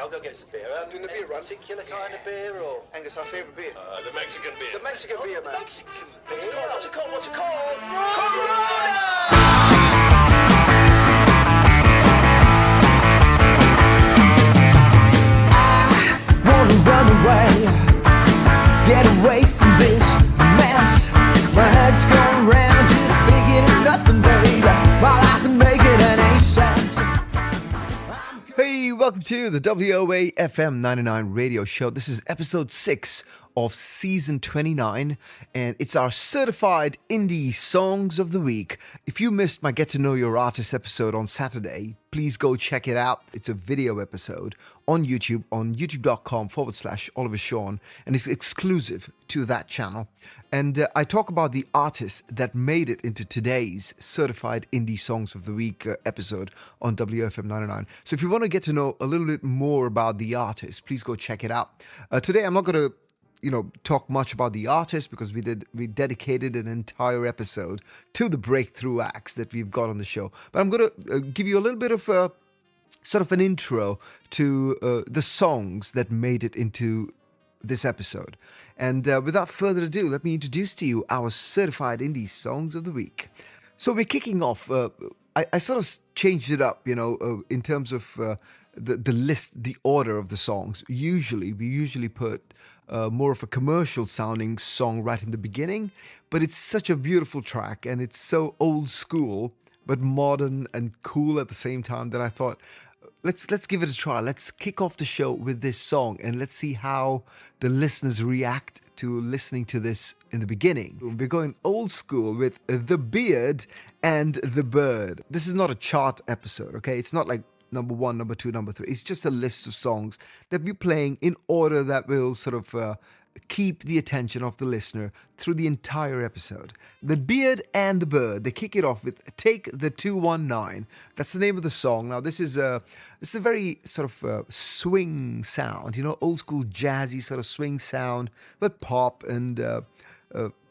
I'll go get some beer. Doing the beer run? Particular kind of beer, or? Angus, our favourite beer. The Mexican beer. The Mexican beer, man. Mexican beer? What's it called? What's it called? Run away, get away from this mess. My head's going round, just thinking of nothing, baby. My life ain't making any sense. Hey, welcome to the WOAFM99 radio show. This is episode 6 of season 29, and it's our certified indie songs of the week. If you missed my Get to Know Your Artist episode on Saturday, please go check it out. It's a video episode on YouTube, on youtube.com/Oliver Sean, and it's exclusive to that channel. And I talk about the artists that made it into today's certified indie songs of the week episode on WOAFM99. So if you want to get to know a little bit more about the artist, please go check it out. Today I'm not going to talk much about the artist because we dedicated an entire episode to the breakthrough acts that we've got on the show. But I'm going to give you a little bit of sort of an intro to the songs that made it into this episode. And without further ado, let me introduce to you our certified indie songs of the week. So we're kicking off. I sort of changed it up, in terms of the list, the order of the songs. We usually put more of a commercial sounding song right in the beginning, but it's such a beautiful track and it's so old school but modern and cool at the same time that I thought, let's give it a try. Let's kick off the show with this song and let's see how the listeners react to listening to this in the beginning. We're going old school with The Beard and The Bird. This is not a chart episode, okay? It's not like number 1, number 2, number 3. It's just a list of songs that we're playing in order that will sort of keep the attention of the listener through the entire episode. The Beard and the Bird, they kick it off with Take the 219. That's the name of the song. Now, this is a very sort of swing sound, old school jazzy sort of swing sound, but pop and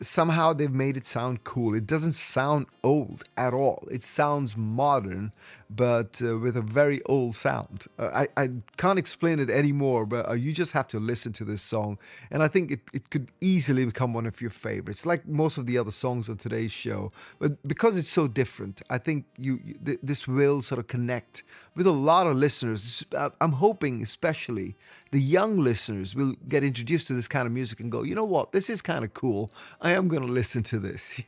somehow they've made it sound cool. It doesn't sound old at all. It sounds modern, but with a very old sound. I can't explain it anymore, but you just have to listen to this song. And I think it could easily become one of your favorites, like most of the other songs on today's show. But because it's so different, I think this will sort of connect with a lot of listeners. I'm hoping especially the young listeners will get introduced to this kind of music and go, you know what, this is kind of cool. I am going to listen to this,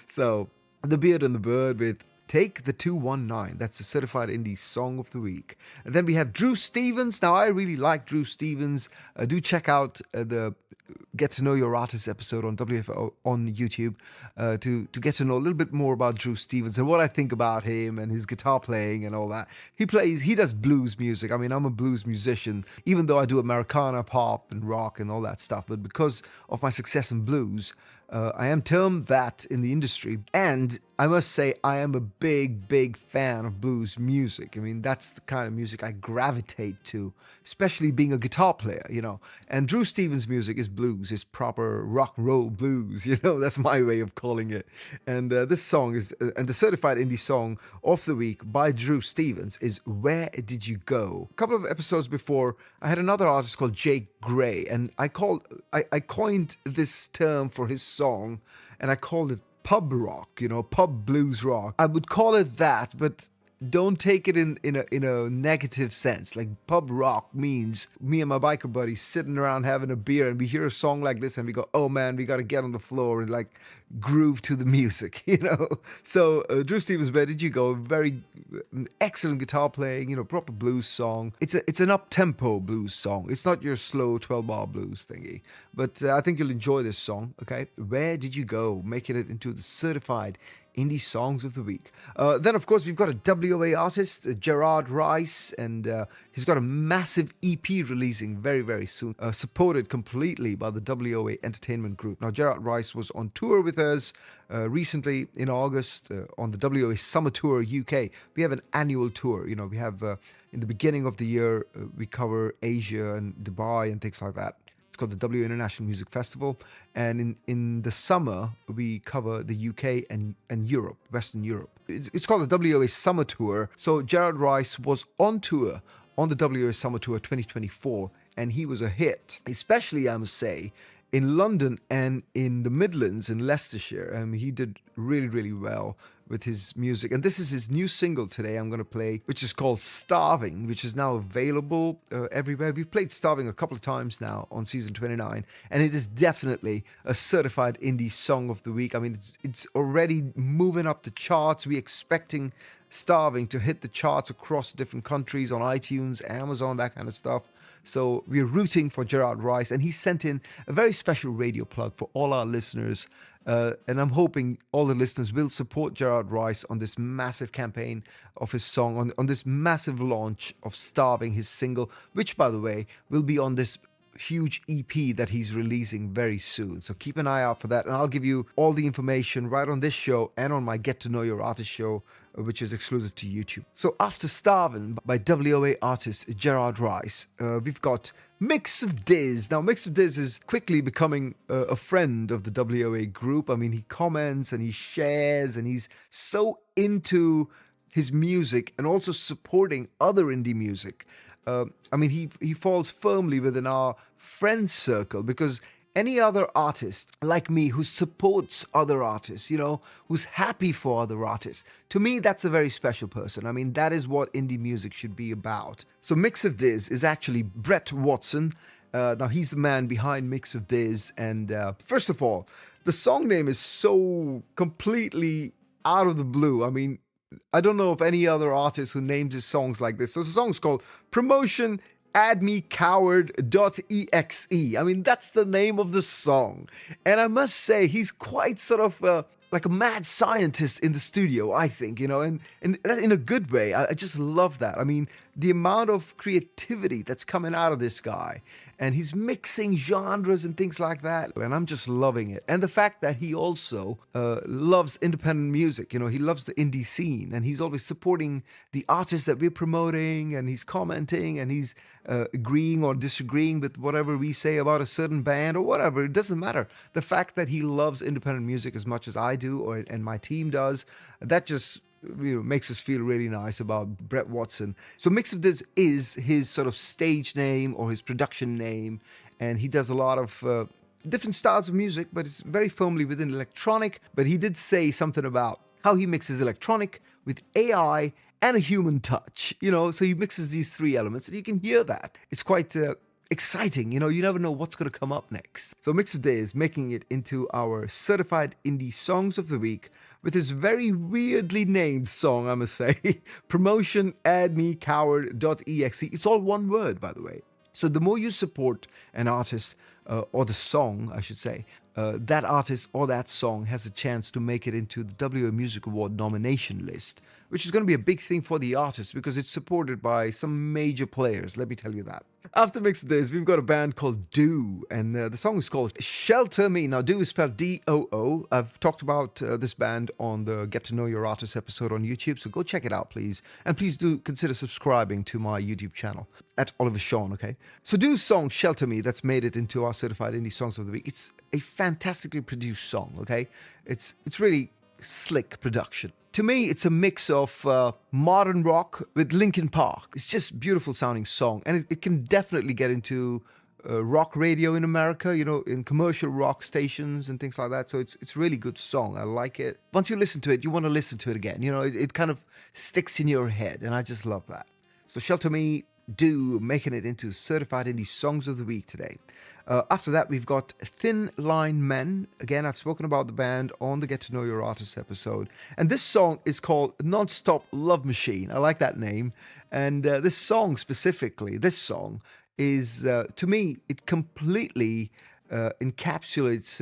So, The Beard and the Bird with Take the 219. That's the certified indie song of the week. And then we have Drew Stevens. Now, I really like Drew Stevens. Do check out the Get to Know Your Artist episode on WFO on YouTube to get to know a little bit more about Drew Stevens and what I think about him and his guitar playing and all that. He does blues music. I mean, I'm a blues musician, even though I do Americana, pop, and rock and all that stuff. But because of my success in blues, I am termed that in the industry, and I must say I am a big fan of blues music. I mean, that's the kind of music I gravitate to, especially being a guitar player, And Drew Stevens' music is blues, is proper rock and roll blues, That's my way of calling it. And this song is, and the certified indie song of the week by Drew Stevens is Where Did You Go? A couple of episodes before, I had another artist called Jake Gray, and I coined this term for his song, and I called it pub rock, pub blues rock. I would call it that, but don't take it in a negative sense. Like, pub rock means me and my biker buddies sitting around having a beer and we hear a song like this and we go, oh man, we got to get on the floor and like groove to the music, So Drew Stevens, Where Did You Go? Very excellent guitar playing, proper blues song. It's an up-tempo blues song. It's not your slow 12-bar blues thingy. But I think you'll enjoy this song, okay? Where Did You Go? Making it into the certified indie songs of the week. Then, of course, we've got a WOA artist, Jerard Rice, and he's got a massive EP releasing very, very soon, supported completely by the WOA Entertainment Group. Now, Jerard Rice was on tour with us recently in August on the WOA Summer Tour UK. We have an annual tour. We have in the beginning of the year, we cover Asia and Dubai and things like that. Called the W International Music Festival, and in the summer we cover the UK and Europe, Western Europe. It's called the WOA Summer Tour. So Jerard Rice was on tour on the WOA Summer Tour 2024, and he was a hit, especially, I must say, in London and in the Midlands in Leicestershire. He did really, really well with his music. And this is his new single today I'm going to play, which is called Starving, which is now available everywhere. We've played Starving a couple of times now on season 29, and it is definitely a certified indie song of the week. I mean, it's already moving up the charts. We're expecting Starving to hit the charts across different countries on iTunes, Amazon, that kind of stuff. So we're rooting for Jerard Rice, and he sent in a very special radio plug for all our listeners. And I'm hoping all the listeners will support Jerard Rice on this massive campaign of his song, on this massive launch of Starving, his single, which, by the way, will be on this huge EP that he's releasing very soon. So keep an eye out for that, and I'll give you all the information right on this show and on my Get to Know Your Artist show, which is exclusive to YouTube. So after Starvin by WOA artist Jerard Rice, we've got MixOfDiz. Now, MixOfDiz is quickly becoming a friend of the WOA group. I mean, he comments and he shares, and he's so into his music and also supporting other indie music. I mean, he falls firmly within our friend circle, because any other artist like me who supports other artists, you know, who's happy for other artists, to me, that's a very special person. I mean, that is what indie music should be about. So MixOfDiz is actually Brett Watson. Now, he's the man behind MixOfDiz. And first of all, the song name is so completely out of the blue. I mean, I don't know of any other artist who names his songs like this. So the song's called PromotionAddMeCoward.exe. I mean, that's the name of the song. And I must say, he's quite sort of like a mad scientist in the studio, I think, you know, and in a good way. I just love that. I mean, the amount of creativity that's coming out of this guy, and he's mixing genres and things like that, and I'm just loving it. And the fact that he also loves independent music, you know, he loves the indie scene, and he's always supporting the artists that we're promoting, and he's commenting, and he's agreeing or disagreeing with whatever we say about a certain band or whatever. It doesn't matter. The fact that he loves independent music as much as I do, and my team does, that just, you know, makes us feel really nice about Brett Watson. So MixOfDiz is his sort of stage name or his production name, and he does a lot of different styles of music, but it's very firmly within electronic. But he did say something about how he mixes electronic with AI and a human touch, you know, so he mixes these three elements, and you can hear that. It's quite exciting, you know, you never know what's going to come up next. So MixOfDiz making it into our certified indie songs of the week with his very weirdly named song, I must say, PromotionAddMeCoward.exe. It's all one word, by the way. So the more you support an artist, or the song, I should say, that artist or that song has a chance to make it into the WA Music Award nomination list, which is going to be a big thing for the artist because it's supported by some major players, let me tell you that. After MixOfDiz, we've got a band called Do, and the song is called Shelter Me. Now, Do is spelled D-O-O. I've talked about this band on the Get to Know Your Artist episode on YouTube, so go check it out, please. And please do consider subscribing to my YouTube channel at Oliver Sean, okay? So Do's song, Shelter Me, that's made it into our Certified Indie Songs of the Week. It's a fantastically produced song, okay? It's really slick production. To me, it's a mix of modern rock with Linkin Park. It's just beautiful sounding song, and it can definitely get into rock radio in America, you know, in commercial rock stations and things like that. So it's really good song. I like it. Once you listen to it, you want to listen to it again. You know, it kind of sticks in your head, and I just love that. So Shelter Me, Do, making it into Certified Indie Songs of the Week today. After that, we've got Thin Line Men. Again, I've spoken about the band on the Get to Know Your Artist episode. And this song is called Non-Stop Love Machine. I like that name. And this song specifically, is, to me, it completely encapsulates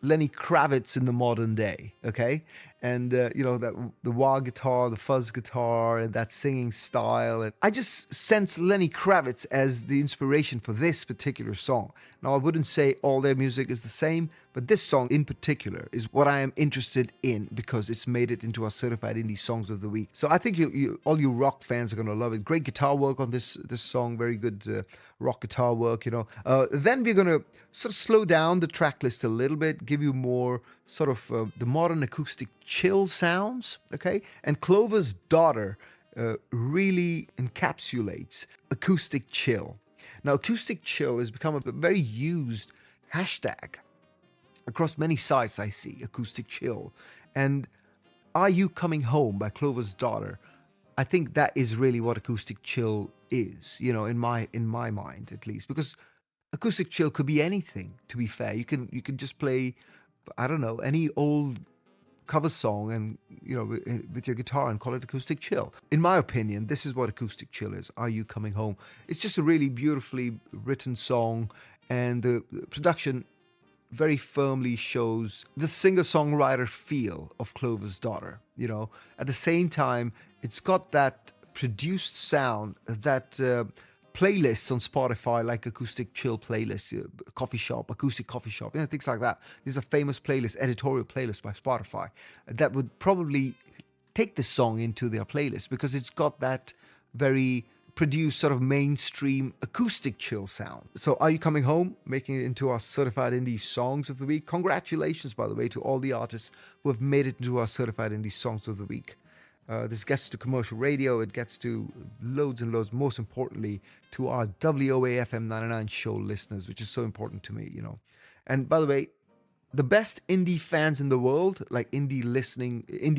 Lenny Kravitz in the modern day, okay? And, you know, that the wah guitar, the fuzz guitar, and that singing style. And I just sense Lenny Kravitz as the inspiration for this particular song. Now, I wouldn't say all their music is the same, but this song in particular is what I am interested in because it's made it into our Certified Indie Songs of the Week. So I think all you rock fans are going to love it. Great guitar work on this song, very good rock guitar work, you know. Then we're going to sort of slow down the track list a little bit, give you more sort of the modern acoustic chill sounds, okay? And Clover's Daughter really encapsulates acoustic chill. Now, acoustic chill has become a very used hashtag across many sites. I see acoustic chill, and Are You Coming Home by Clover's Daughter. I think that is really what acoustic chill is, you know, in my mind at least, because acoustic chill could be anything. To be fair, you can just play, I don't know, any old cover song and, you know, with your guitar and call it acoustic chill. In my opinion, this is what acoustic chill is. Are You Coming Home? It's just a really beautifully written song, and the production very firmly shows the singer-songwriter feel of Clover's Daughter. You know, at the same time, it's got that produced sound that playlists on Spotify, like acoustic chill playlists, coffee shop, acoustic coffee shop, you know, things like that. These are famous playlists, editorial playlists by Spotify that would probably take this song into their playlist because it's got that very produced sort of mainstream acoustic chill sound. So Are You Coming Home, making it into our certified indie songs of the week. Congratulations, by the way, to all the artists who have made it into our certified indie songs of the week. This gets to commercial radio, it gets to loads and loads, most importantly, to our WOAFM99 show listeners, which is so important to me, you know. And by the way, the best indie fans in the world, like indie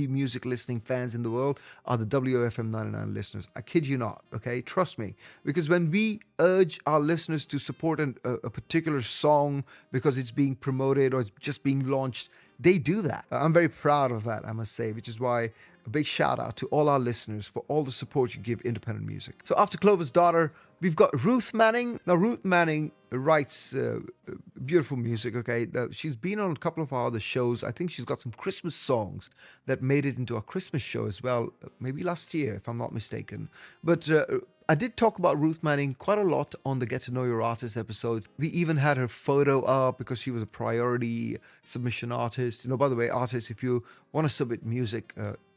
music listening fans in the world, are the WOAFM99 listeners. I kid you not, okay? Trust me. Because when we urge our listeners to support a particular song because it's being promoted or it's just being launched, they do that. I'm very proud of that, I must say, which is why a big shout out to all our listeners for all the support you give independent music. So after Clover's Daughter, we've got Ruth Manning. Now, Ruth Manning writes beautiful music, okay? She's been on a couple of our other shows. I think she's got some Christmas songs that made it into our Christmas show as well, maybe last year, if I'm not mistaken. But I did talk about Ruth Manning quite a lot on the Get to Know Your Artist episode. We even had her photo up because she was a priority submission artist. You know, by the way, artists, if you want to submit music,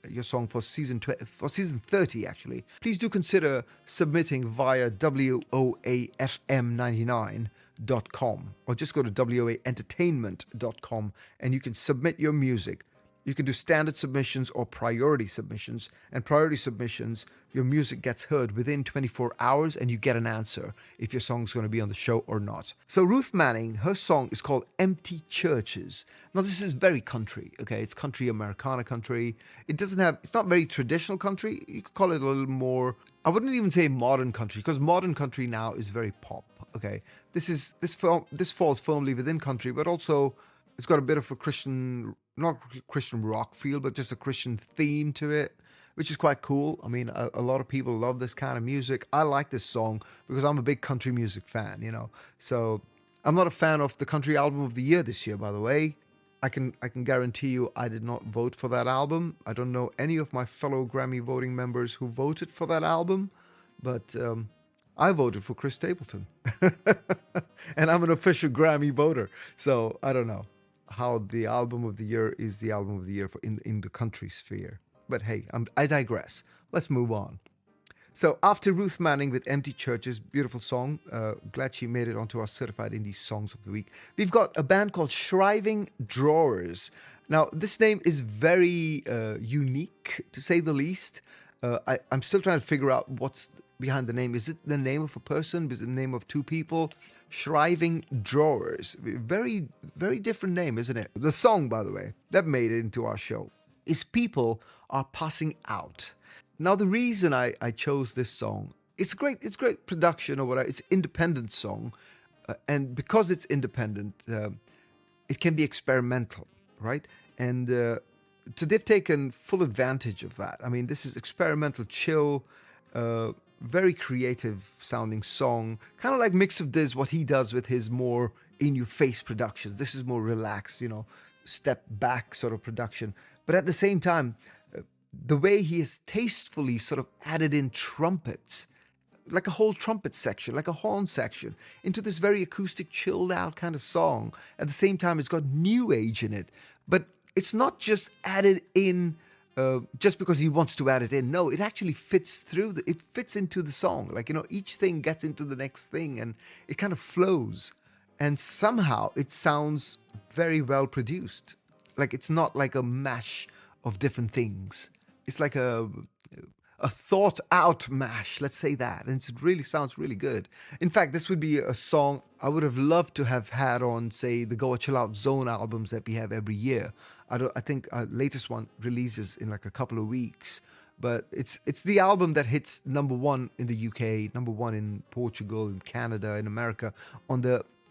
your song for season 30, actually, please do consider submitting via WOAFM99.com or just go to WOAentertainment.com and you can submit your music. You can do standard submissions or priority submissions. And priority submissions, your music gets heard within 24 hours and you get an answer if your song's going to be on the show or not. So Ruth Manning, her song is called Empty Churches. Now this is very country, okay? It's country, Americana country. It's not very traditional country. You could call it a little more, I wouldn't even say modern country, because modern country now is very pop, okay? This falls firmly within country, but also it's got a bit of a not Christian rock feel, but just a Christian theme to it, which is quite cool. I mean, a lot of people love this kind of music. I like this song because I'm a big country music fan, you know. So I'm not a fan of the country album of the year this year, by the way. I can guarantee you I did not vote for that album. I don't know any of my fellow Grammy voting members who voted for that album, but I voted for Chris Stapleton. And I'm an official Grammy voter, so I don't know how the album of the year is the album of the year for in the country sphere. But hey, I digress. Let's move on. So after Ruth Manning with Empty Churches, beautiful song. Glad she made it onto our certified indie songs of the week. We've got a band called Shriving Drawers. Now, this name is very unique, to say the least. I'm still trying to figure out what's behind the name. Is it the name of a person? Is it the name of two people? Shriving Drawers. Very, very different name, isn't it? The song, by the way, that made it into our show is People Are Passing Out. Now, the reason I chose this song, it's great production or whatever. It's an independent song. And because it's independent, it can be experimental, right? And they've taken full advantage of that. I mean, this is experimental, chill, very creative sounding song, kind of like MixOfDiz, what he does with his more in-your-face productions. This is more relaxed, you know, step back sort of production. But at the same time, the way he has tastefully sort of added in trumpets, like a whole trumpet section, like a horn section, into this very acoustic, chilled out kind of song. At the same time, it's got new age in it. But it's not just added in just because he wants to add it in. No, it actually fits it fits into the song. Like, you know, each thing gets into the next thing and it kind of flows. And somehow it sounds very well produced. Like, it's not like a mash of different things. It's like a a thought out mash, let's say that. And it really sounds really good. In fact, this would be a song I would have loved to have had on, say, the Goa Chill Out Zone albums that we have every year. I think our latest one releases in like a couple of weeks. But it's the album that hits number one in the UK, number one in Portugal, in Canada, in America,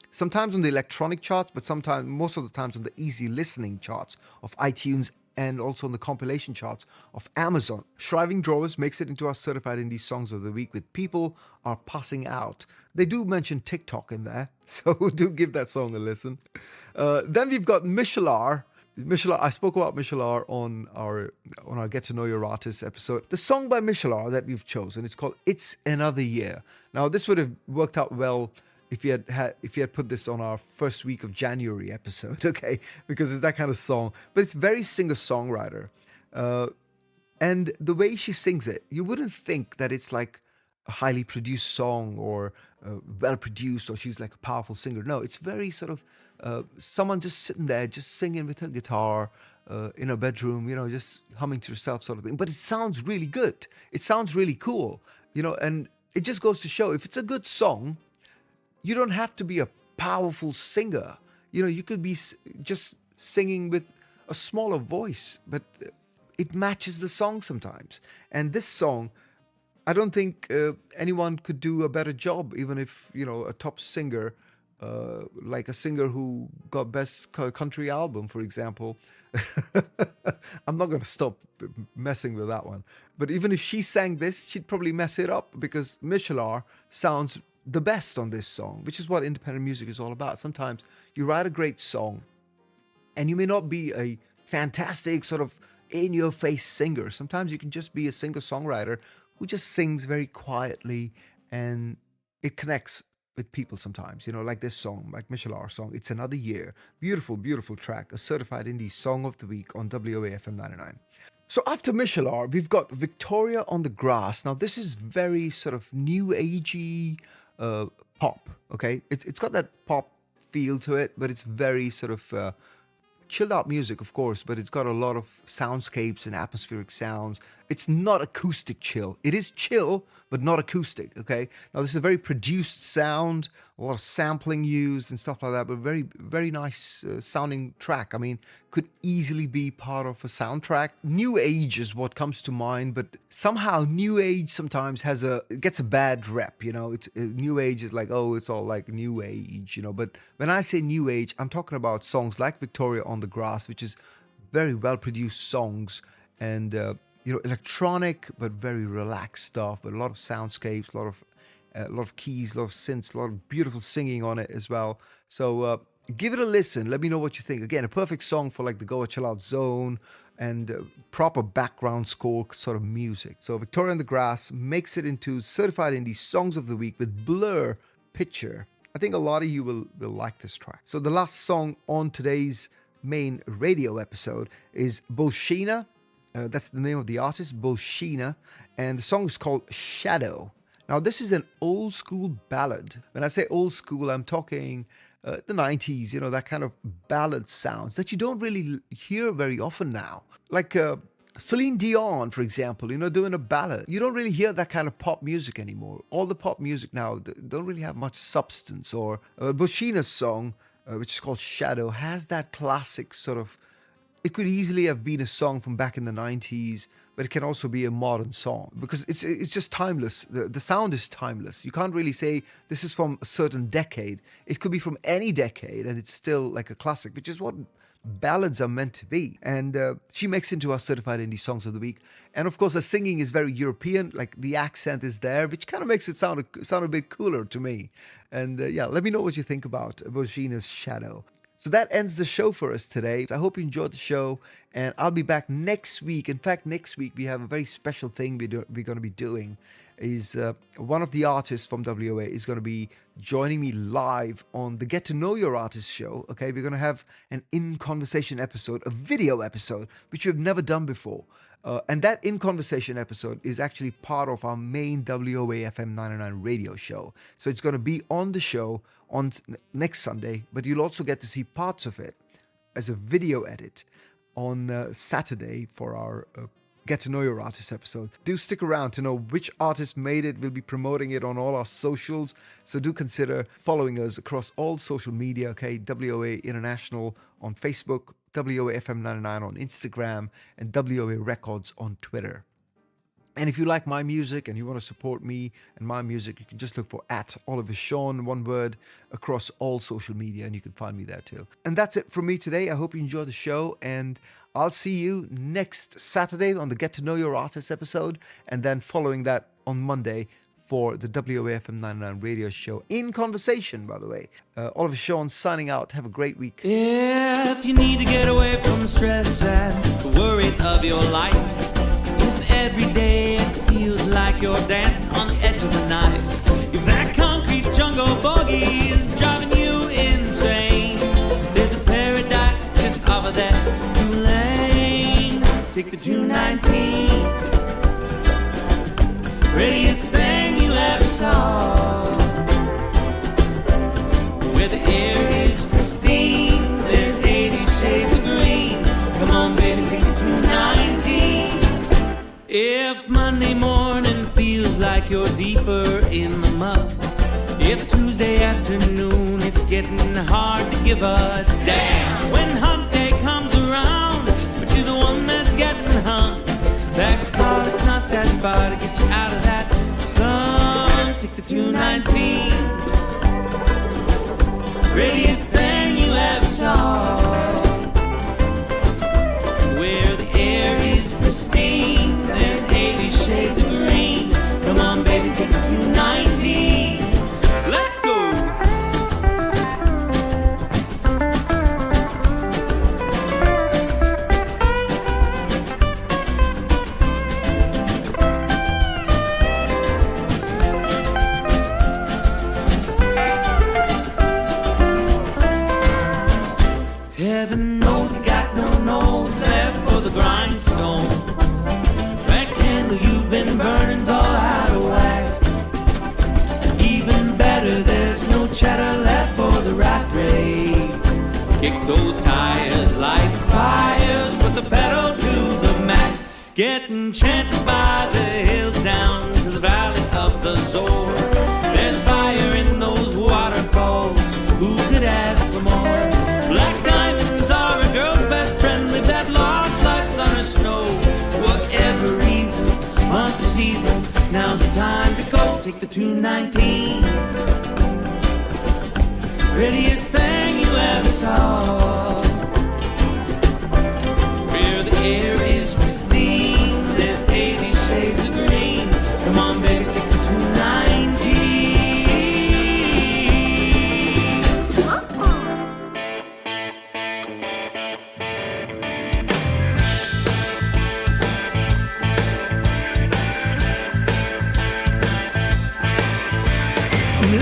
sometimes on the electronic charts, but sometimes, most of the times, on the easy listening charts of iTunes and also on the compilation charts of Amazon. Shriving Drawers makes it into our certified indie songs of the week with People Are Passing Out. They do mention TikTok in there, so do give that song a listen. Then we've got Mishalar. I spoke about Mishalar on our Get to Know Your Artist episode. The song by Mishalar that we've chosen is called It's Another Year. Now, this would have worked out well if you had put this on our first week of January episode, okay? Because it's that kind of song. But it's very singer-songwriter. And the way she sings it, you wouldn't think that it's like a highly produced song or well-produced or she's like a powerful singer. No, it's very sort of someone just sitting there, just singing with her guitar in a bedroom, just humming to herself sort of thing. But it sounds really good. It sounds really cool, and it just goes to show if it's a good song, you don't have to be a powerful singer. You could be just singing with a smaller voice, but it matches the song sometimes. And this song, I don't think anyone could do a better job, even if, a top singer, like a singer who got Best Country Album, for example. I'm not going to stop messing with that one. But even if she sang this, she'd probably mess it up because Mishalar sounds the best on this song, which is what independent music is all about. Sometimes you write a great song and you may not be a fantastic sort of in-your-face singer. Sometimes you can just be a singer-songwriter who just sings very quietly and it connects with people sometimes, like this song, like Mishalar's song, It's Another Year. Beautiful, beautiful track, a certified indie song of the week on WOAFM99. So after Mishalar, we've got Victoria on the Grass. Now, this is very sort of new agey pop, okay? It's got that pop feel to it, but it's very sort of chilled out music, of course, but it's got a lot of soundscapes and atmospheric sounds. It's not acoustic chill. It is chill, but not acoustic, okay? Now, this is a very produced sound, a lot of sampling used and stuff like that, but very, very nice sounding track. I mean, could easily be part of a soundtrack. New Age is what comes to mind, but somehow New Age sometimes gets a bad rep, It's New Age is like, oh, it's all like New Age, But when I say New Age, I'm talking about songs like Victoria on the Grass, which is very well-produced songs and electronic but very relaxed stuff, but a lot of soundscapes, a lot of keys, a lot of synths, a lot of beautiful singing on it as well. So give it a listen. Let me know what you think. Again, a perfect song for like the Goa Chill Out Zone and proper background score sort of music. So Victoria on the Grass makes it into certified indie songs of the week with Blur Picture. I think a lot of you will like this track. So the last song on today's main radio episode is Bolshina. That's the name of the artist, Bolshina, and the song is called Shadow. Now, this is an old school ballad. When I say old school, I'm talking the 90s, that kind of ballad sounds that you don't really hear very often now. Like Celine Dion, for example, doing a ballad. You don't really hear that kind of pop music anymore. All the pop music now don't really have much substance. Or Bolshina's song, which is called Shadow, has that classic sort of. It could easily have been a song from back in the 90s, but it can also be a modern song because it's just timeless. The sound is timeless. You can't really say this is from a certain decade. It could be from any decade and it's still like a classic, which is what ballads are meant to be. And she makes into our certified indie songs of the week. And of course, her singing is very European, like the accent is there, which kind of makes it sound a bit cooler to me. And let me know what you think about Bolshina's Shadow. So that ends the show for us today. I hope you enjoyed the show, and I'll be back next week. In fact, next week we have a very special thing we're going to be doing. Is one of the artists from WOA is going to be joining me live on the Get to Know Your Artist show. Okay, we're going to have an in-conversation episode, a video episode, which we've never done before. And that in-conversation episode is actually part of our main WOAFM99 radio show. So it's going to be on the show on next Sunday, but you'll also get to see parts of it as a video edit on Saturday for our Get to Know Your Artist episode. Do stick around to know which artist made it. We'll be promoting it on all our socials, so do consider following us across all social media, okay? WOA International on Facebook, WOAFM99 on Instagram, and WOA Records on Twitter. And if you like my music and you want to support me and my music, you can just look for @OliverSean, one word, across all social media, and you can find me there too. And that's it from me today. I hope you enjoyed the show, and I'll see you next Saturday on the Get to Know Your Artist episode, and then following that on Monday for the WOAFM99 radio show in conversation, by the way. Oliver Sean signing out. Have a great week. If you need to get away from the stress and the worries of your life, if every day it feels like you're dancing on the edge of a knife, if that concrete jungle bogey is driving you insane, there's a paradise just over there, Tulane. Take the 219, prettiest thing you ever saw, where the air is pristine, there's 80 shades of green. Come on baby, take the 219. If Monday morning feels like you're deeper in the muck, if Tuesday afternoon it's getting hard to give a damn, when hump day comes around but you're the one that's getting humped, that car, it's not that far to get you out of that slump. Take the 219, prettiest thing you ever saw, where the air is pristine, there's 80 shades of green. Come on baby, take the 219. Let's go. Heaven knows you got no nose left for the grindstone. That candle you've been burning's all out of wax. Even better, there's no cheddar left for the rat race. Kick those tires, light the fires, put the pedal to the max. Get enchanted by the hills down to the valley of the Zor. There's fire in those waterfalls, who could ask for more? Black diamonds are a girl's best friend. Live that large life, sun or snow. Whatever reason, month or season, now's the time to go. Take the 219, prettiest thing you ever saw, where the air is pristine, there's 80 shades of green. Come on baby, take the 219.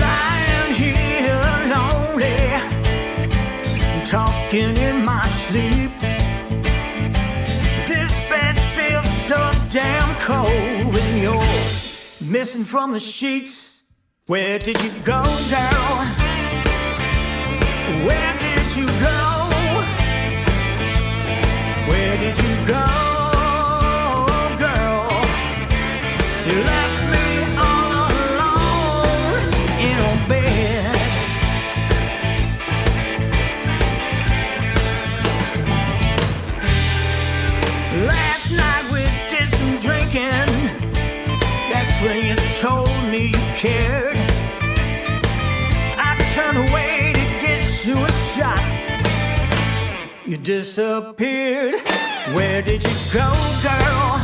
Lying here lonely, talking in my sleep. This bed feels so damn cold when you're missing from the sheets. Where did you go, girl? Where did you go? Where did you go, girl? You left me all alone in a bed. Last night we did some drinking. That's when you told me you cared. I turned away to get you a shot. You disappeared. Where did you go, girl?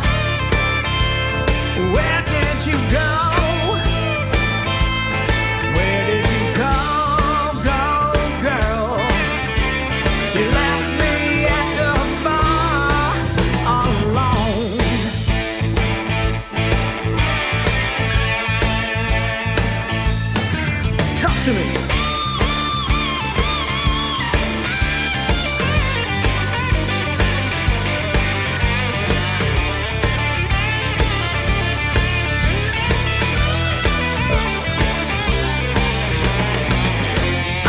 Where did you go? Where did you go, girl? You left me at the bar all alone. Talk to me.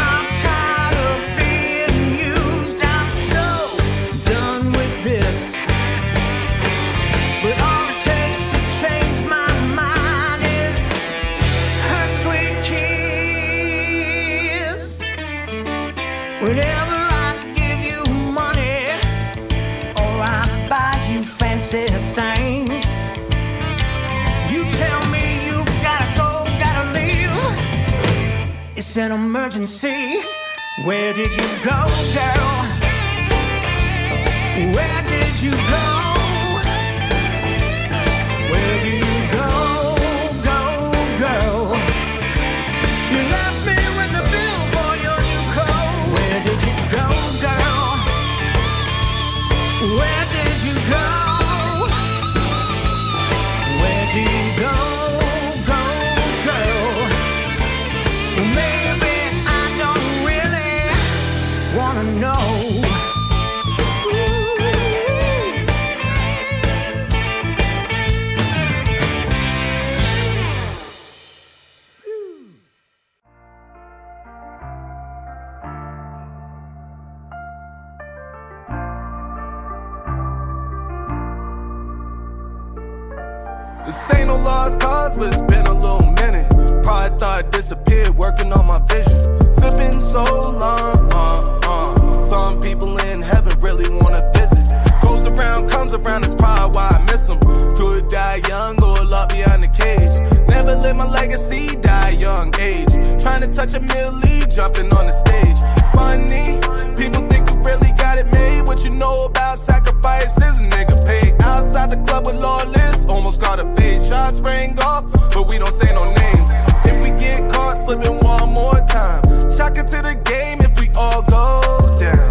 I'm tired of being used. I'm so done with this. Whenever I give you money or I buy you fancy things, you tell me you gotta go, gotta leave. It's an emergency. Where did you go, girl? Where did you go? Where do you go, girl? You left me with the bill for your new coat. Where did you go, girl? Where did you go? Where do you go, girl? Well, maybe I don't really wanna know. This ain't no lost cause, but it's been a little minute. Probably thought I disappeared, working on my vision. Sipping so long, Some people in heaven really wanna visit. Goes around, comes around, that's probably why I miss them. To a die young or locked behind the cage. Never let my legacy die young age. Trying to touch a milli, jumping on the stage. Funny, people think you really got it made. What you know about sacrifice is a nigga paid. Outside the club with lawless, almost got a fade. Shots rang off, but we don't say no names. If we get caught slipping one more time, shock it to the game if we all go down.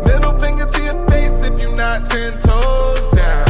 Middle finger to your face if you not 10 toes down.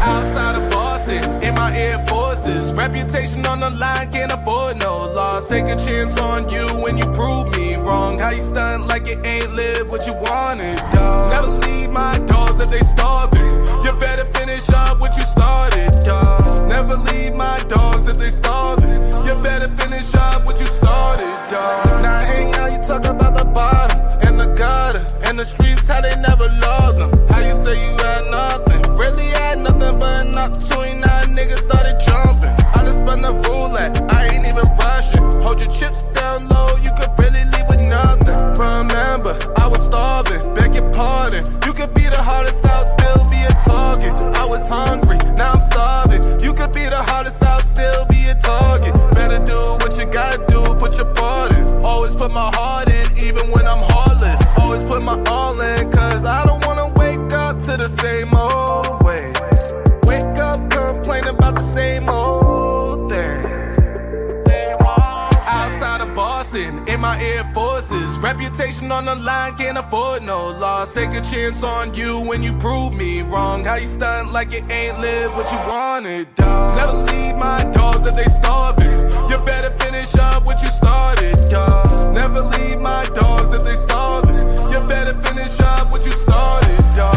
Outside of Boston, in my Air Forces, reputation on the line, can't afford no loss. Take a chance on you when you prove me wrong. How you stunt like it ain't live what you wanted, dog. Never leave my dogs if they starving. You better finish up what you started, dog. Never leave my dogs if they starving. You better finish up what you started, dog. Now I hang out, you talk about the bottom and the gutter and the streets, how they never love them. How you say you had nothing, really had nothing, but enough 29 niggas started jumping. I just spun the roulette, I ain't even rushing. Hold your chips down low, you could really leave with nothing. Remember, I was starving, beg your pardon. You could be the hardest, I'll still be a target. I was hungry, now I'm starving. You could be the hardest, I'll still be a target. Better do what you gotta do, put your part in. Always put my heart in, even when I'm heartless. Always put my all in, cause I don't wanna wake up to the same old way. Wake up complaining about the same old things. Outside of Boston, in my Air Forces, reputation on the line, can't afford no loss. Take a chance on you when you prove me wrong. How you stunt like it ain't live what you wanted, dog. Never leave my dogs if they starving. You better finish up what you started, dog. Never leave my dogs if they starving. You better finish up what you started, dog.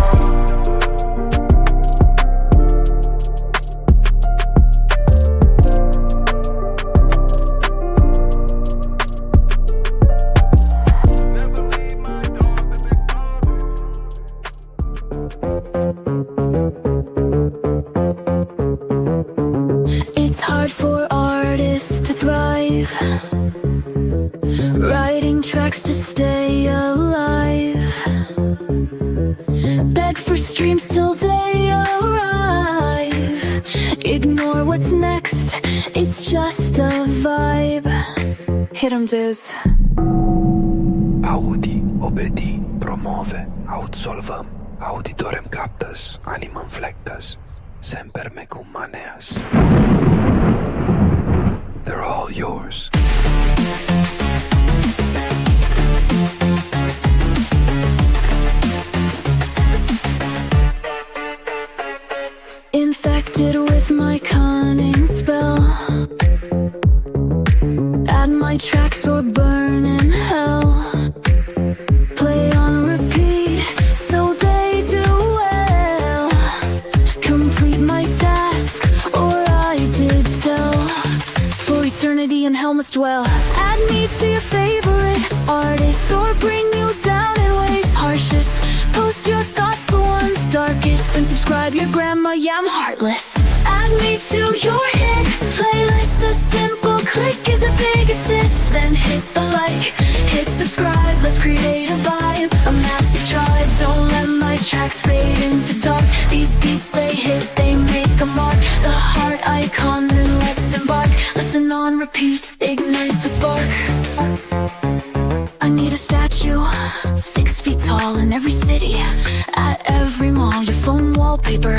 It's hard for artists to thrive, writing tracks to stay alive. Beg for streams till they arrive. Ignore what's next, it's just a vibe. Hit 'em, Diz. Audi, obedi, promove, outsolvăm, auditorem captas, animam flectas, semper mecum maneas. They're all yours. Infected with my cunning spell. Add my tracks or burn in hell. Play on repeat so they do well. Complete my task or I did tell. For eternity in hell must dwell. Add me to your favorite artists or bring you down in ways harshest. Post your thoughts, the ones darkest. Then subscribe your grandma, yeah, I'm heartless. Add me to your hit playlist. A simple click is a big assist. Then hit the like, hit subscribe. Let's create a vibe, a massive tribe. Don't let my tracks fade into dark. These beats they hit, they make a mark. The heart icon, then let's embark. Listen on repeat, ignite the spark. I need a statue, 6 feet tall in every city, at every mall. Your phone wallpaper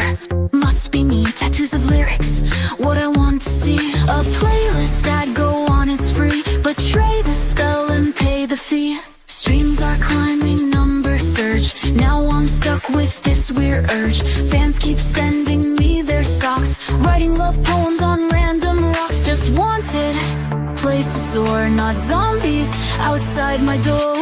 must be me. Tattoos of lyrics, what I want to see. A playlist I'd go on, it's free. Betray the spell and pay the fee. Streams are climbing, numbers surge. Now I'm stuck with this weird urge. Fans keep sending me their socks, writing love poems on random rocks. Just wanted place to soar, not zombies outside my door.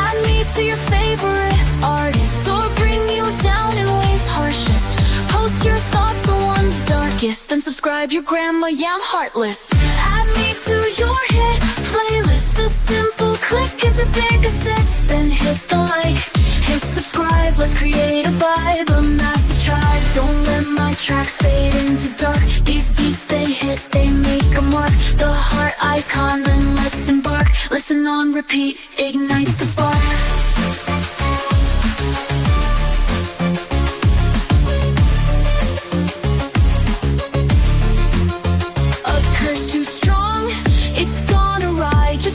Add me to your favorite artists, or bring you down in ways harshest. Post your thoughts, the ones darkest. Then subscribe your grandma, yeah, I'm heartless. Add me to your hit playlist. A simple click is a big assist. Then hit the like, hit subscribe. Let's create a vibe, a massive tribe. Don't let my tracks fade into dark. These beats they hit, they make a mark. The heart icon, then let's embark. Listen on repeat, ignite the spark.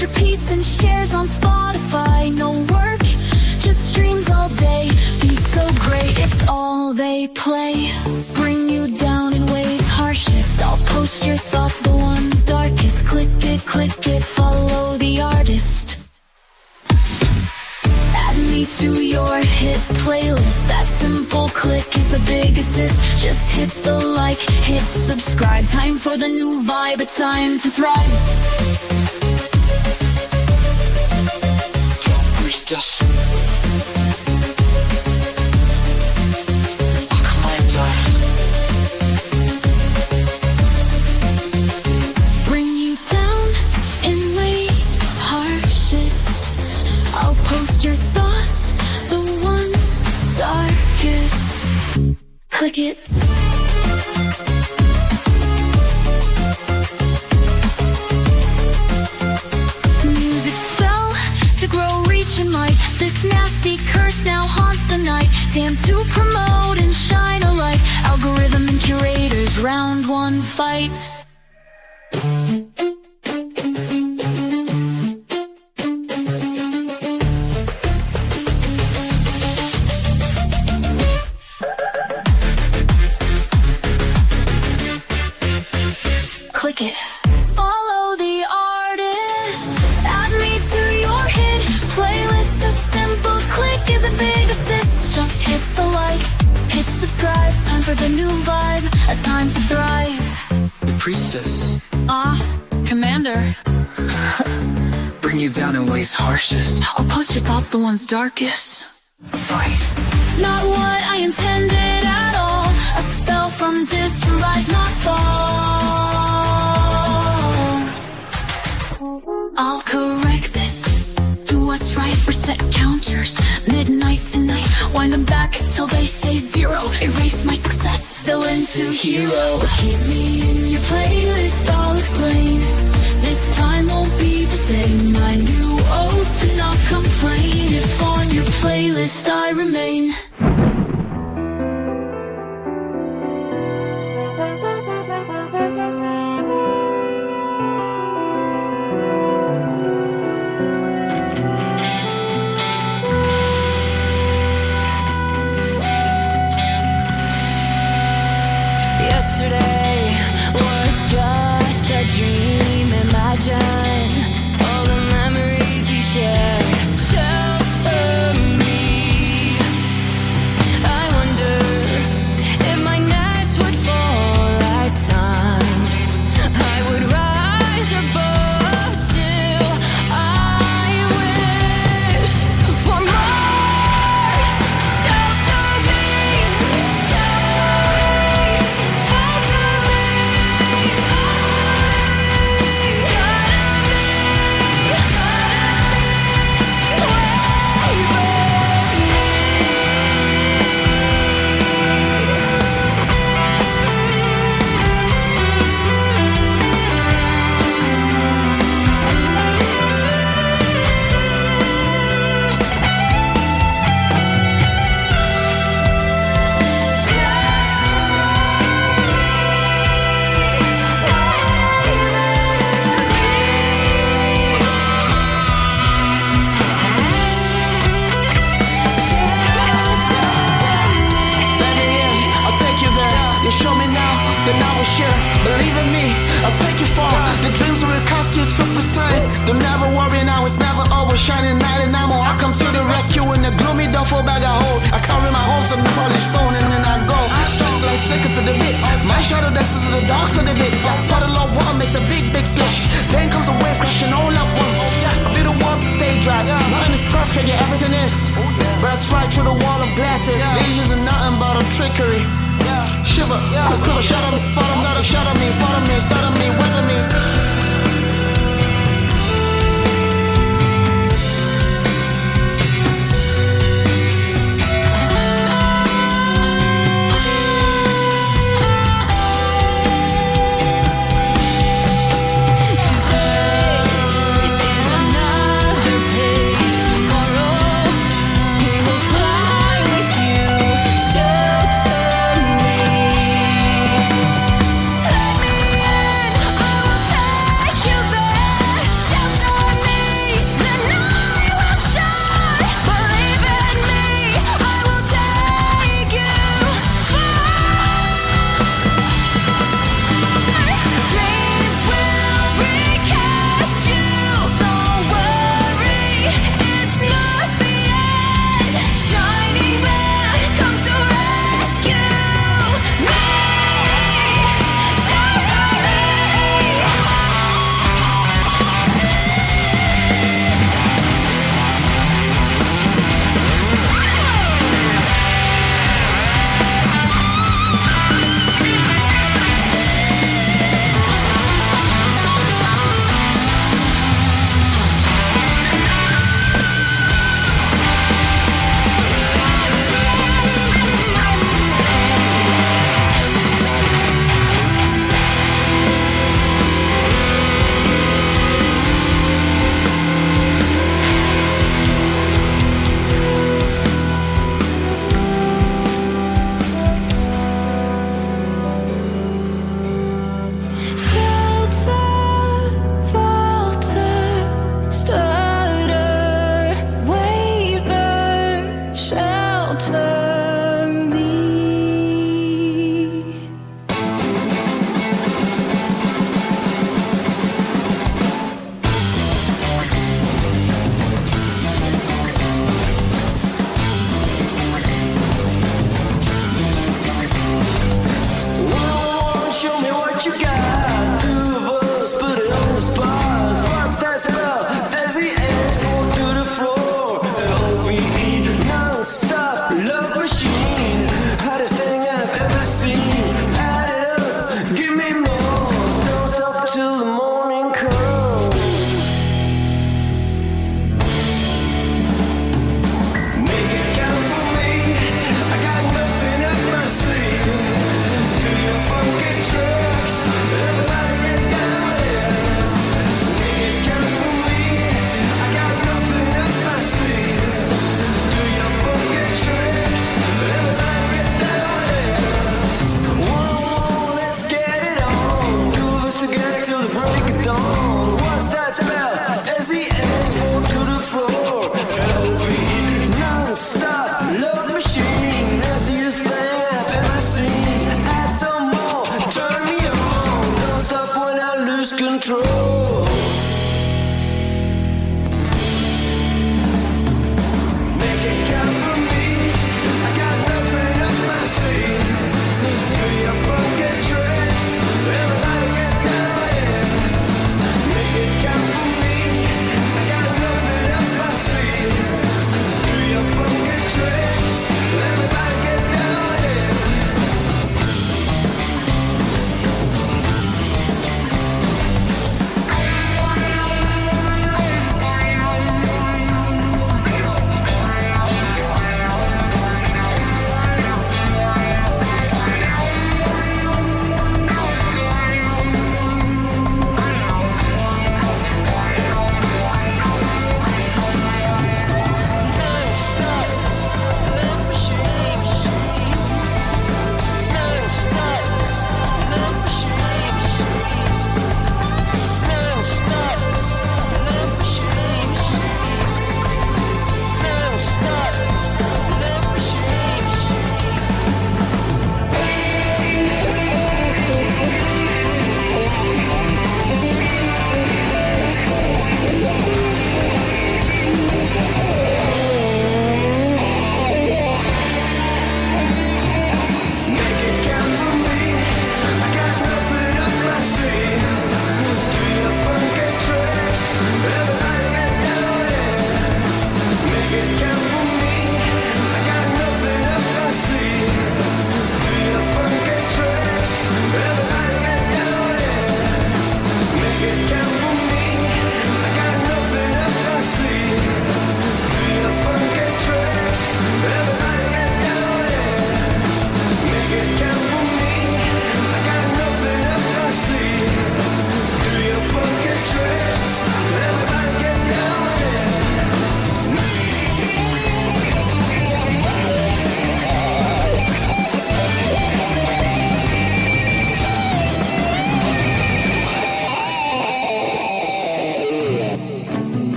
Repeats and shares on Spotify. No work, just streams all day. Beats so great, it's all they play. Bring you down in ways harshest. I'll post your thoughts, the ones darkest. Click it, follow the artist. Add me to your hit playlist. That simple click is a big assist. Just hit the like, hit subscribe. Time for the new vibe, it's time to thrive. Just bring you down in ways harshest. I'll post your thoughts, the ones darkest. Click it. Music spell to grow, reach and might. This nasty curse now haunts the night. Damn to promote and shine a light. Algorithm and curators, round one fight. Click it. Follow the artist. Add me to your hit playlist. A simple click is a big assist. Just hit the like, hit subscribe. Time for the new vibe, a time to thrive. The priestess, Commander. bring you down in ways harshest. I'll post your thoughts, the ones darkest. Fight. Not what I intended at all. A spell from Diz to rise, not fall. I'll correct this, do what's right, reset counters. Midnight tonight, wind them back till they say zero. Erase my success, villain to hero. Keep me in your playlist, I'll explain. This time won't be the same. My new oath to not complain. If on your playlist I remain. Yesterday was just a dream imagined. a full bag of hold. I carry my hopes on the polished stone and then I go. Strength like sickest of the bit. My shadow dances to the darks of the bit. Pot of love water makes a big, big splash. Then comes a wave crashing all at once. A bit of water stay dry. Mine is perfect, yeah, everything is. Birds fly through the wall of glasses. Visions are nothing but a trickery. Shiver, quick quiver, shut up, bottom, gotta shut up me, follow me, stutter me, weather me. Today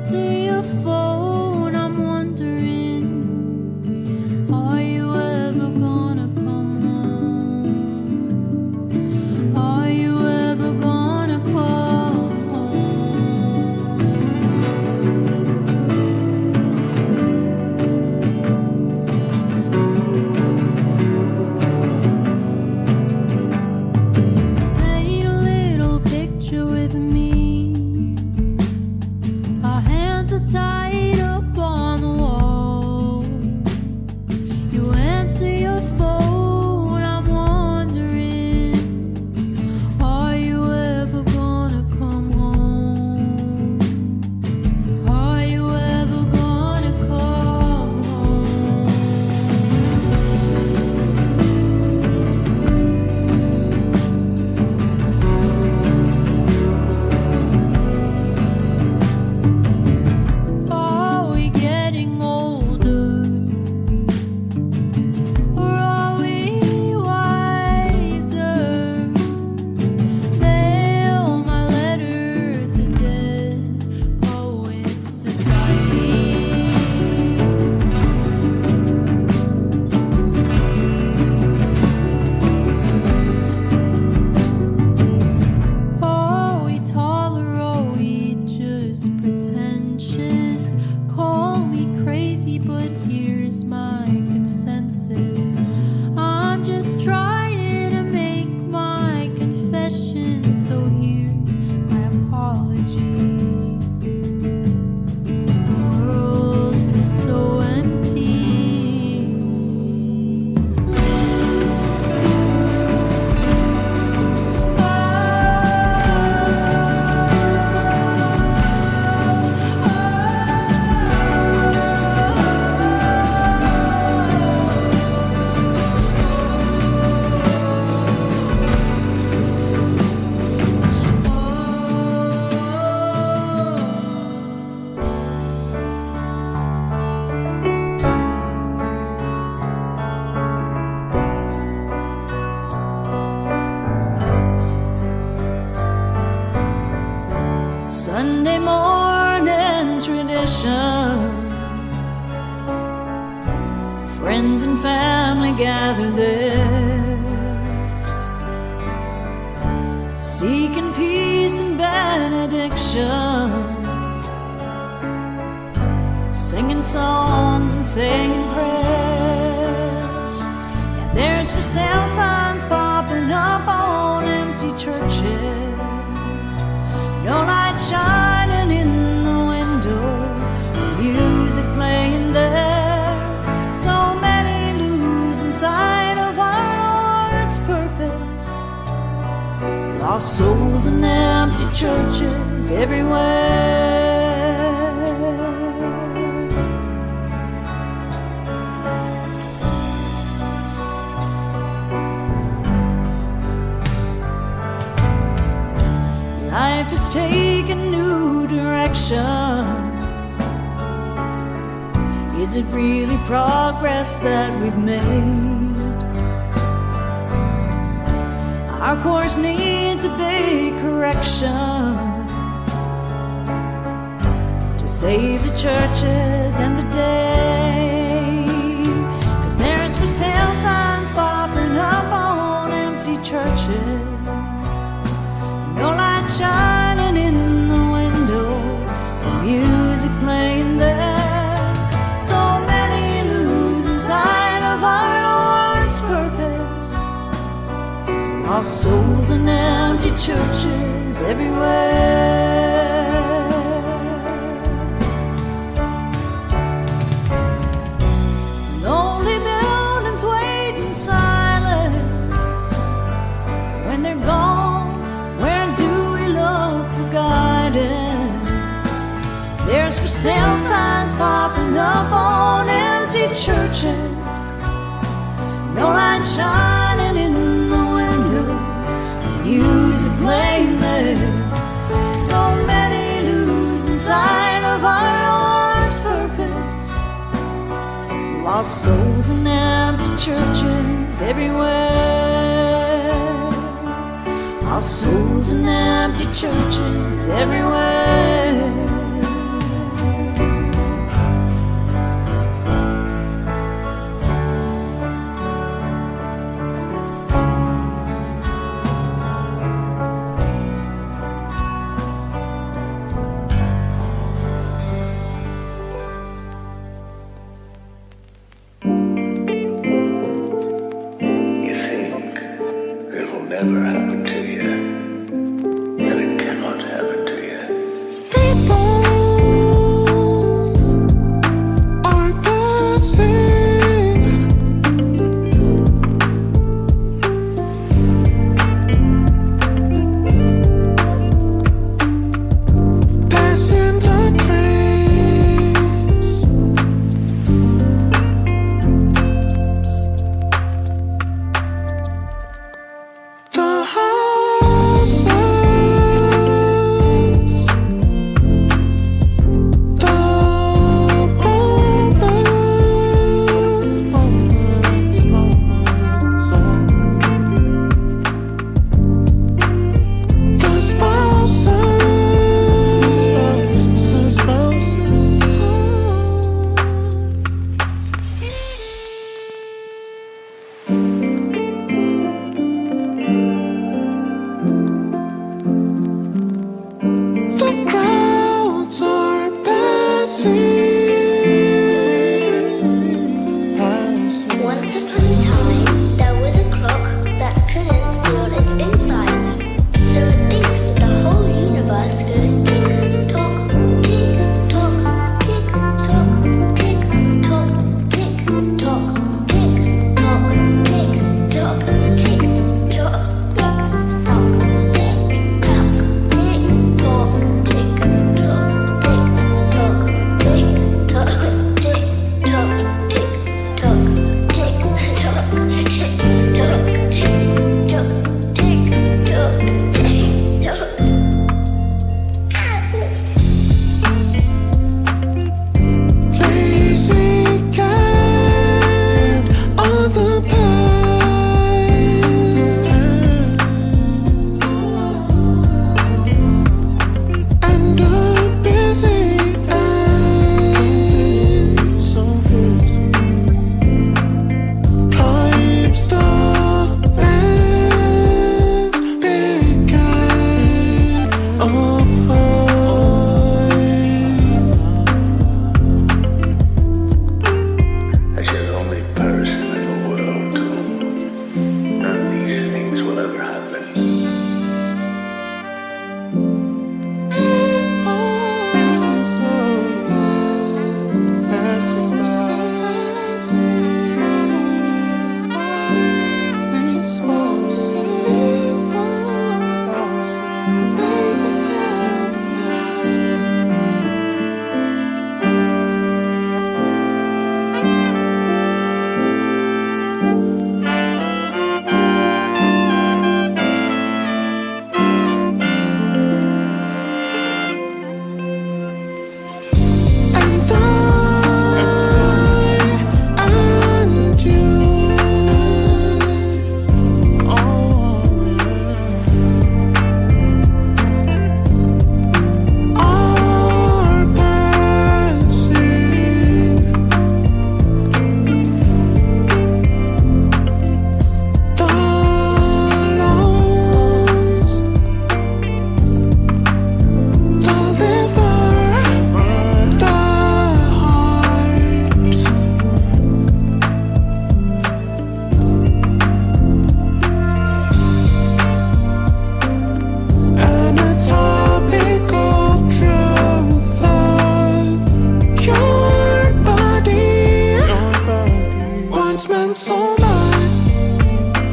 answer your phone, I'm wondering, are you ever gonna come home? Are you ever gonna come Paint a little picture with me. Our hands are tied up on the wall. You answer your phone, I'm wondering, are you ever gonna come home? Are you ever gonna come home? Are we getting older? Or are we wiser? Mail my letter to dead poets society. Are we tall or are we just pretentious? Call me crazy, but here's my consensus. I'm just trying to make my confession, so here's my apology. The world feels so empty. Sunday morning tradition. Friends and family gather there, seeking peace and benediction, singing songs and saying prayers. Yeah, there's for sale signs popping up on empty churches. No light shining in the window, music playing there. So many losing sight of our Lord's purpose. Lost souls in empty churches everywhere. Life is taking new directions. Is it really progress that we've made? Our course needs a big correction to save the churches and the day. 'Cause there's for sale signs popping up on empty churches. No light shining in the window, the music playing there. So many losing sight of our Lord's purpose. Lost souls in empty churches everywhere. Lonely buildings wait in silence. When they're gone, where do we look for guidance? There's for sale signs popping up on empty churches. No light shining in the window, music playing there. So many losing sight of our Lord's purpose. Lost souls in empty churches everywhere. Lost souls in empty churches everywhere. ever happen to you, that it cannot happen to you. People are passing. Passing the trains. The houses. The moments. The spouses. The crowds are passing. Once upon a time, there was a clock that couldn't feel its insides. So it thinks that the whole universe goes tick tock, tick tock, tick tock, tick tock, tick tock, tick tock, tick tock, tick tock, tick tock, tick tock, tick tock, tick tock, tick tock, tick tock, tick tock, tick tock, tick tock, tick tock, tick tock, tick tock. Lazy cat on the and a busy ant, so busy, climbs the fence, big cat up As you're the only person in the world to whom none of these things will ever happen. And you, are passing. The lungs, the liver, the heart. Anatomical truth of your body once meant so much,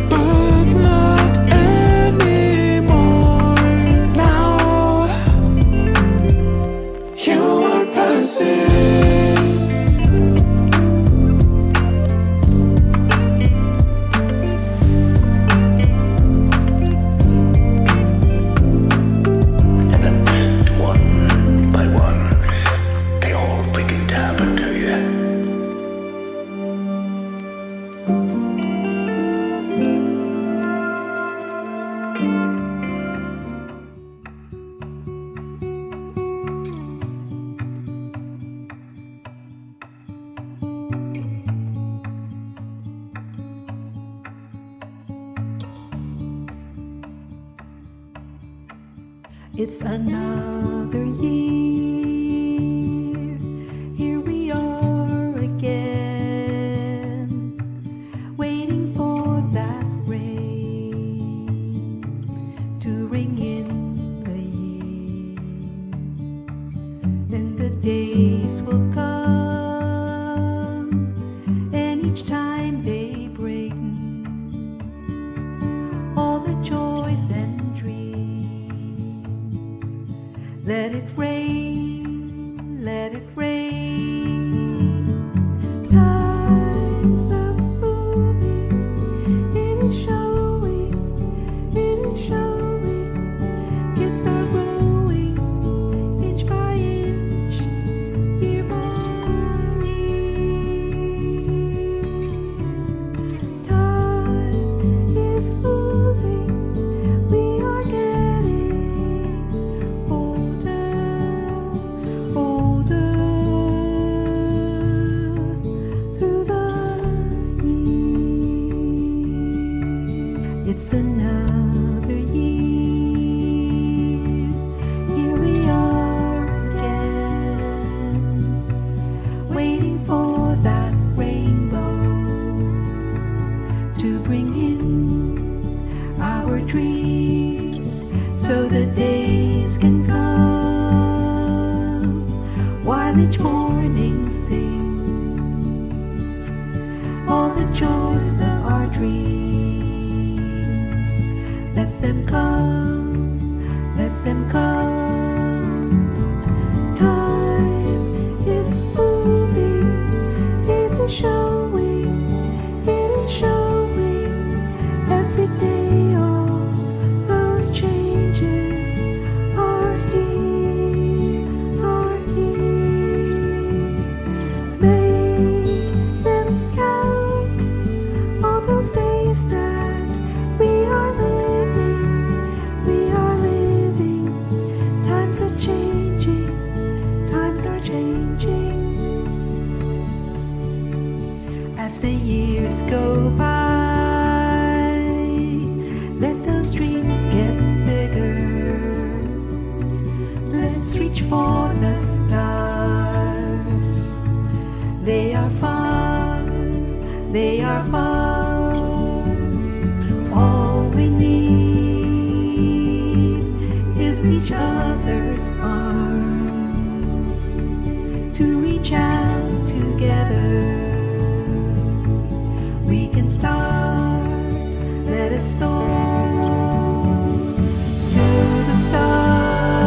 but not anymore. Now you are passing. And then, one by one, they all begin to happen to you. It's another year. Here we are again, waiting for that rain. while each morning sings all the joys of our dreams. Let them come, let them come. Time is moving, it is showing, it is showing every day. All those changes are here, are here. Make them count, all those days that we are living, we are living. Times are changing, times are changing. As the years go by, let those dreams get bigger. Let's reach for the stars. They are fun, they are fun. All we need is each other's arms to reach out together. We can start, let us soar to the stars,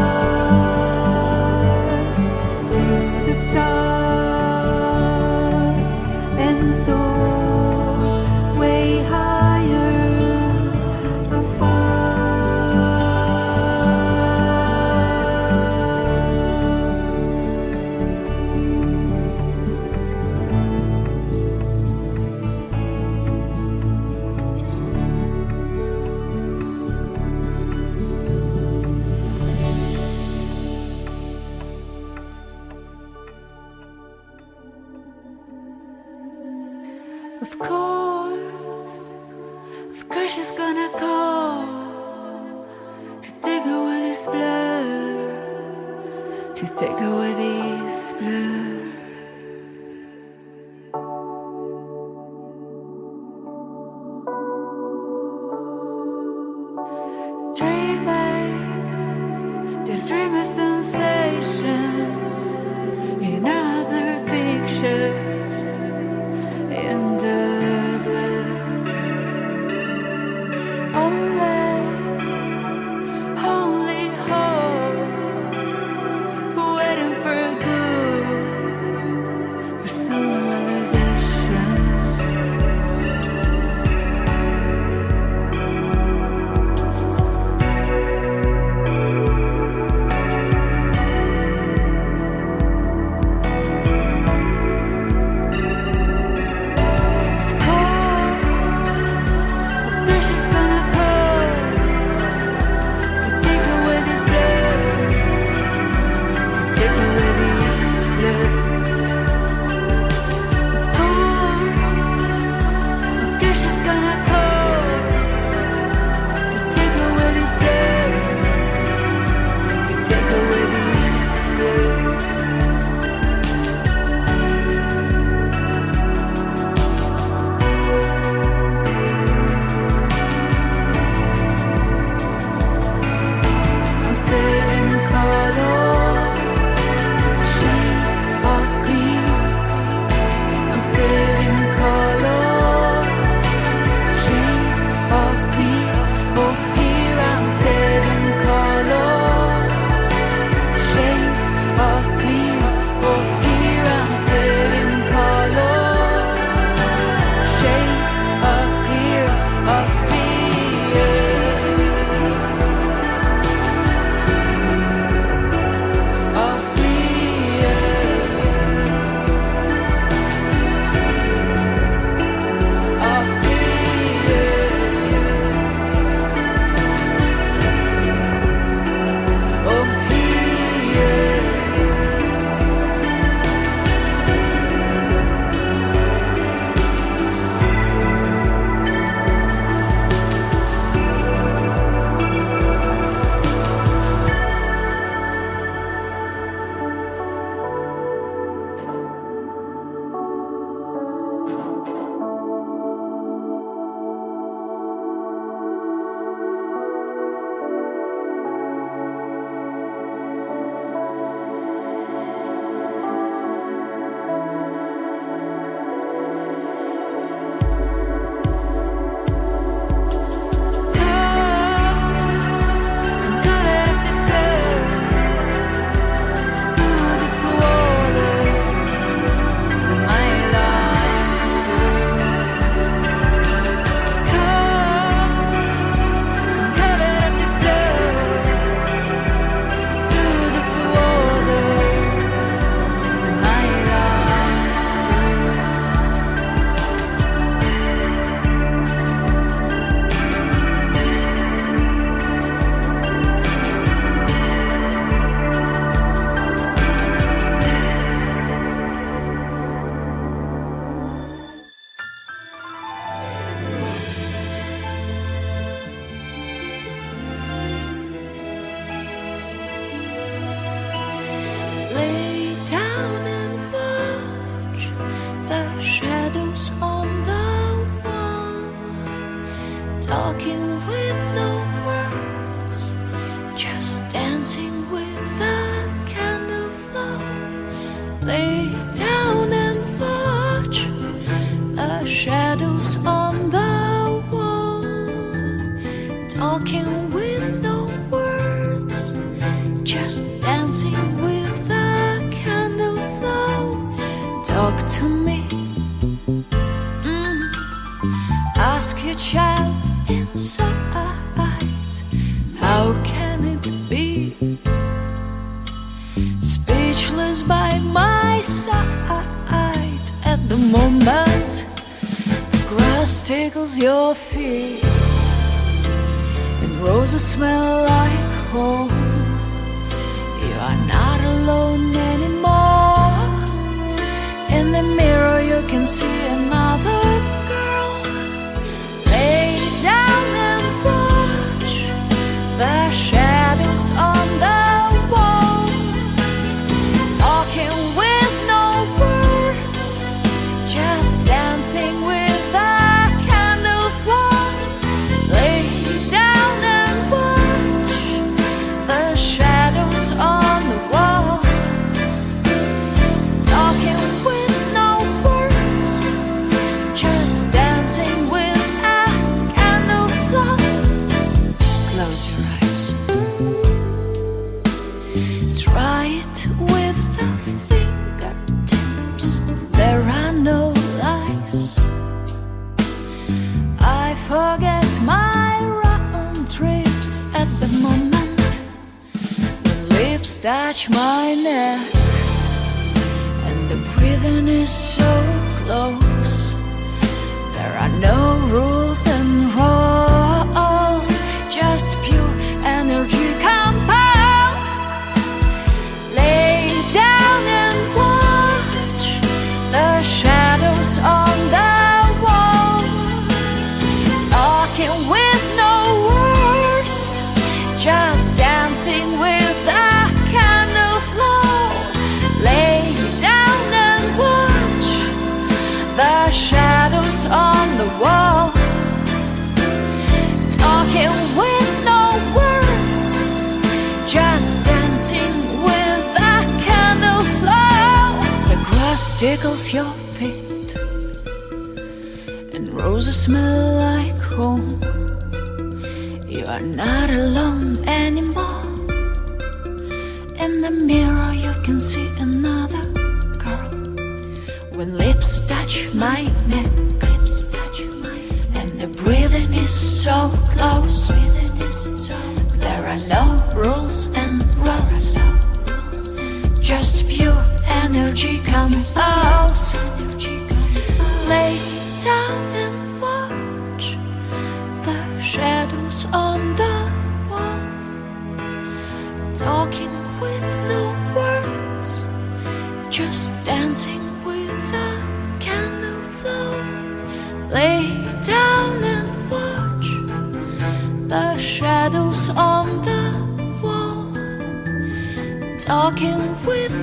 to the stars, and soar way higher Of course she's gonna call to take away this blur, to take away this blur. Dreaming, these dreamy sensations in a blurred picture. In the blur, only hope, waiting for shadows on the wall, talking with no words, just dancing with the candle flow. Lay down and watch the shadows on the wall, talking with no words, just dancing with the candle flow. Talk to me, ask your child inside, how can it be? Speechless by my side at the moment the grass tickles your feet and roses smell like home. You are not alone anymore. In the mirror you can see another girl. Lay down and watch the shadows on the wall, talking with no words, just dancing with the candle flame. Lay down and watch the shadows on the wall, talking with no words, just dancing with a candle flame. Close your eyes. Try it with the fingertips. There are no lies. I forget my round trips at the moment when lips touch my neck and the breathing is so close. There are no rules and roles, just pure energy compounds. Lay down and watch the shadows on the wall, talking with no words, just dancing with the candle flow. Lay down and watch the shadows on the wall, talking with no words, just dancing with the candle flow. The grass tickles your feet and roses smell like home. You are not alone anymore. In the mirror you can see another girl. When lips touch my neck, and the breathing is so close, there are no rules and roles, just pure energy comes out. Lay down and watch the shadows on the wall, talking with no words, just dancing with the candle flow. Lay down and watch the shadows on the wall, talking with